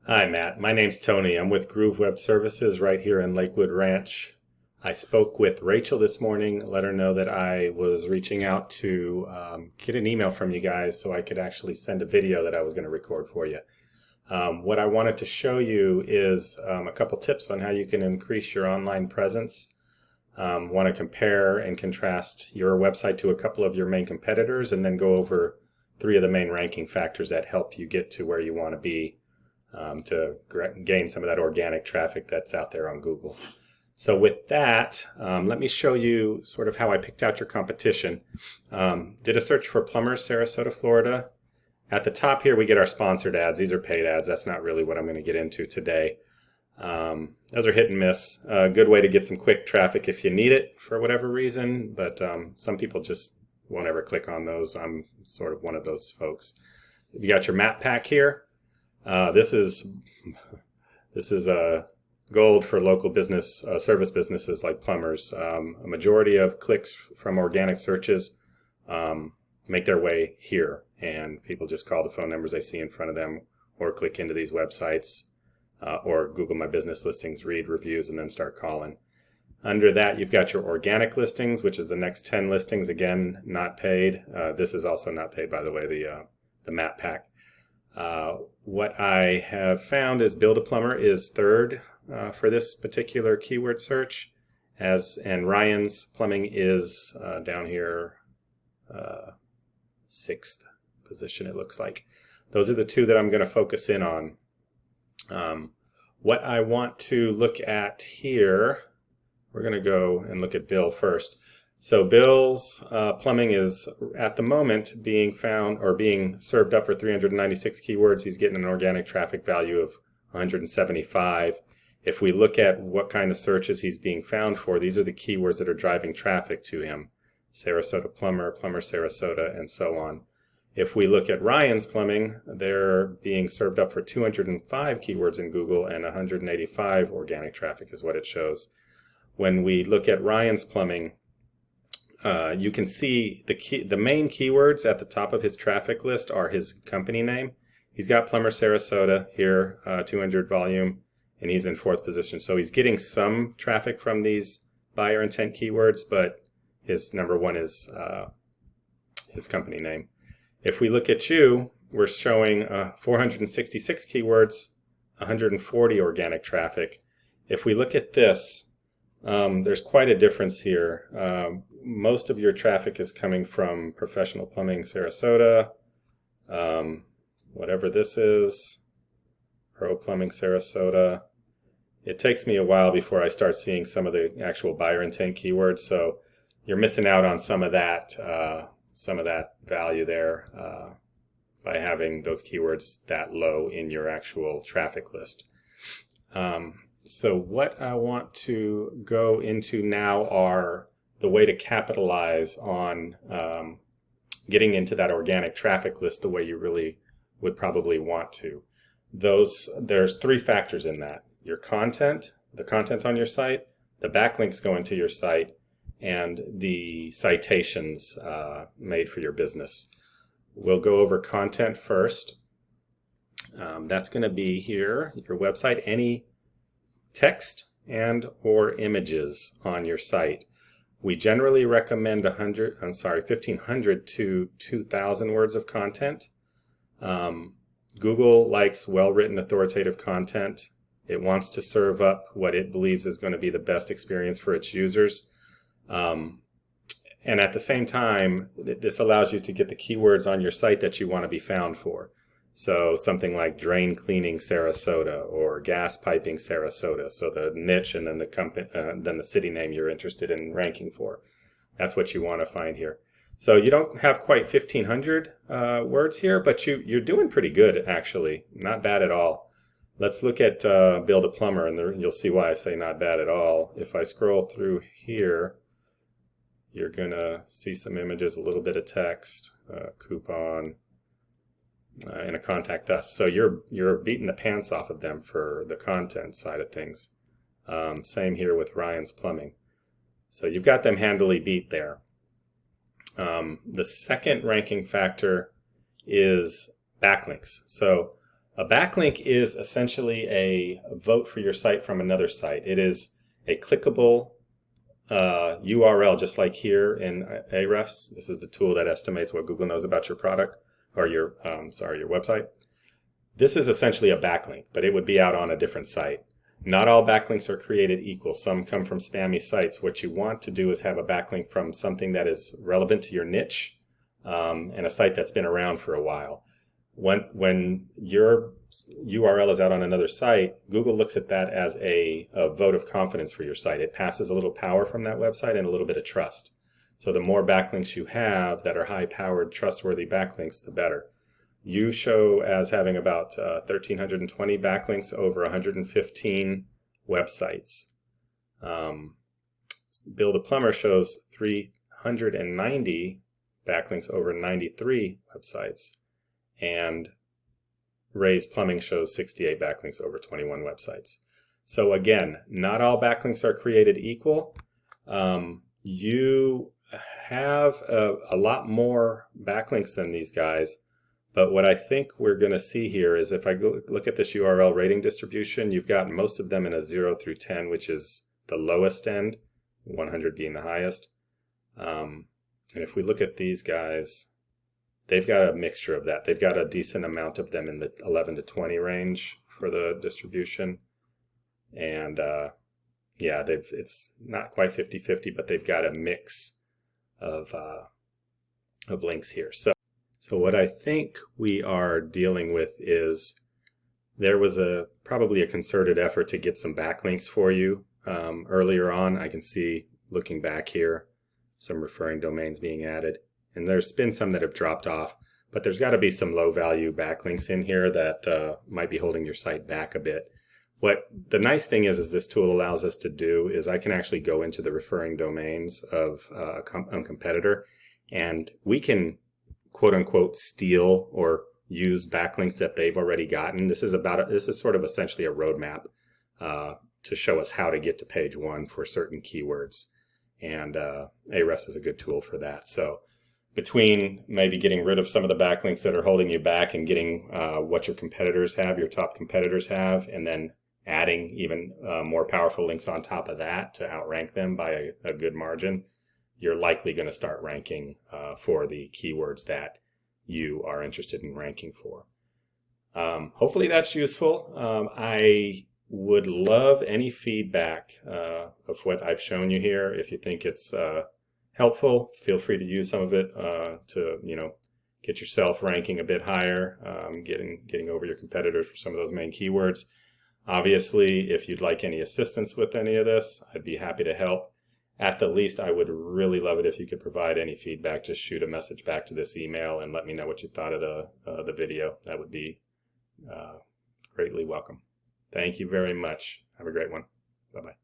Hi, Matt. My name's Tony. I'm with Groove Web Services right here in Lakewood Ranch. I spoke with Rachel this morning, let her know that I was reaching out to get an email from you guys so I could actually send a video that I was going to record for you. What I wanted to show you is a couple tips on how you can increase your online presence. Want to compare and contrast your website to a couple of your main competitors and then go over three of the main ranking factors that help you get to where you want to be to gain some of that organic traffic that's out there on Google. So with that, let me show you sort of how I picked out your competition. Did a search for Plumbers, Sarasota, Florida. At the top here, we get our sponsored ads. These are paid ads. That's not really what I'm going to get into today. Those are hit and miss. A good way to get some quick traffic if you need it for whatever reason, but some people just won't ever click on those. I'm sort of one of those folks. You got your map pack here. This is gold for local business service businesses like plumbers. A majority of clicks from organic searches make their way here, and people just call the phone numbers they see in front of them, or click into these websites, or Google My Business Listings, read reviews, and then start calling. Under that, you've got your organic listings, which is the next 10 listings. Again, not paid. This is also not paid, by the way. The map pack. What I have found is Build a Plumber is third for this particular keyword search, and Ryan's Plumbing is down here, sixth position, it looks like. Those are the two that I'm going to focus in on. What I want to look at here, we're going to go and look at Bill first. So Bill's plumbing is at the moment being found or being served up for 396 keywords. He's getting an organic traffic value of 175. If we look at what kind of searches he's being found for, these are the keywords that are driving traffic to him. Sarasota Plumber, Plumber Sarasota, and so on. If we look at Ryan's Plumbing, they're being served up for 205 keywords in Google, and 185 organic traffic is what it shows. When we look at Ryan's Plumbing, you can see the main keywords at the top of his traffic list are his company name. He's got Plumber Sarasota here, 200 volume, and he's in fourth position. So he's getting some traffic from these buyer intent keywords, but his number one is his company name. If we look at you, we're showing 466 keywords, 140 organic traffic. If we look at this, there's quite a difference here. Most of your traffic is coming from Professional Plumbing Sarasota, whatever this is, Pro Plumbing Sarasota. It takes me a while before I start seeing some of the actual buyer intent keywords, so you're missing out on some of that value there by having those keywords that low in your actual traffic list. So what I want to go into now are the way to capitalize on getting into that organic traffic list the way you really would probably want to. There's three factors in that. Your content, the content on your site, the backlinks going to your site, and the citations made for your business. We'll go over content first. That's going to be here, your website, any text and or images on your site. We generally recommend 1,500 to 2,000 words of content. Google likes well-written authoritative content. It wants to serve up what it believes is going to be the best experience for its users. And at the same time, this allows you to get the keywords on your site that you want to be found for. So something like drain cleaning Sarasota or gas piping Sarasota. So the niche and then the company, then the city name you're interested in ranking for. That's what you want to find here. So you don't have quite 1,500 words here, but you're doing pretty good actually. Not bad at all. Let's look at Build a Plumber, and you'll see why I say not bad at all. If I scroll through here, you're gonna see some images, a little bit of text, coupon. And a contact us. So you're beating the pants off of them for the content side of things. Same here with Ryan's Plumbing. So you've got them handily beat there. The second ranking factor is backlinks. So A backlink is essentially a vote for your site from another site. It is a clickable URL, just like here in Ahrefs. This is the tool that estimates what Google knows about your product or your your website. This is essentially a backlink, but it would be out on a different site. Not all backlinks are created equal. Some come from spammy sites. What you want to do is have a backlink from something that is relevant to your niche and a site that's been around for a while. When your URL is out on another site, Google looks at that as a vote of confidence for your site. It passes a little power from that website and a little bit of trust. So the more backlinks you have that are high-powered, trustworthy backlinks, the better. You show as having about 1,320 backlinks over 115 websites. Bill the Plumber shows 390 backlinks over 93 websites. And Ray's Plumbing shows 68 backlinks over 21 websites. So again, not all backlinks are created equal. You have a lot more backlinks than these guys, but what I think we're going to see here is if I look at this URL rating distribution, you've got most of them in a 0 through 10, which is the lowest end, 100 being the highest. And if we look at these guys, they've got a mixture of that. They've got a decent amount of them in the 11 to 20 range for the distribution. And yeah, it's not quite 50-50, but they've got a mix of links here. So what I think we are dealing with is there was probably a concerted effort to get some backlinks for you earlier on. I can see, looking back here, some referring domains being added. And there's been some that have dropped off, but there's got to be some low-value backlinks in here that might be holding your site back a bit. What the nice thing is this tool allows us to do is I can actually go into the referring domains of a competitor, and we can quote-unquote steal or use backlinks that they've already gotten. This is sort of essentially a roadmap to show us how to get to page 1 for certain keywords, and Ahrefs is a good tool for that. So between maybe getting rid of some of the backlinks that are holding you back and getting what your competitors have, your top competitors have, and then adding even more powerful links on top of that to outrank them by a good margin, you're likely going to start ranking for the keywords that you are interested in ranking for. Hopefully that's useful. I would love any feedback of what I've shown you here. If you think it's helpful, feel free to use some of it to get yourself ranking a bit higher, getting over your competitors for some of those main keywords. Obviously, if you'd like any assistance with any of this, I'd be happy to help. At the least, I would really love it if you could provide any feedback. Just shoot a message back to this email and let me know what you thought of the video. That would be greatly welcome. Thank you very much. Have a great one. Bye-bye.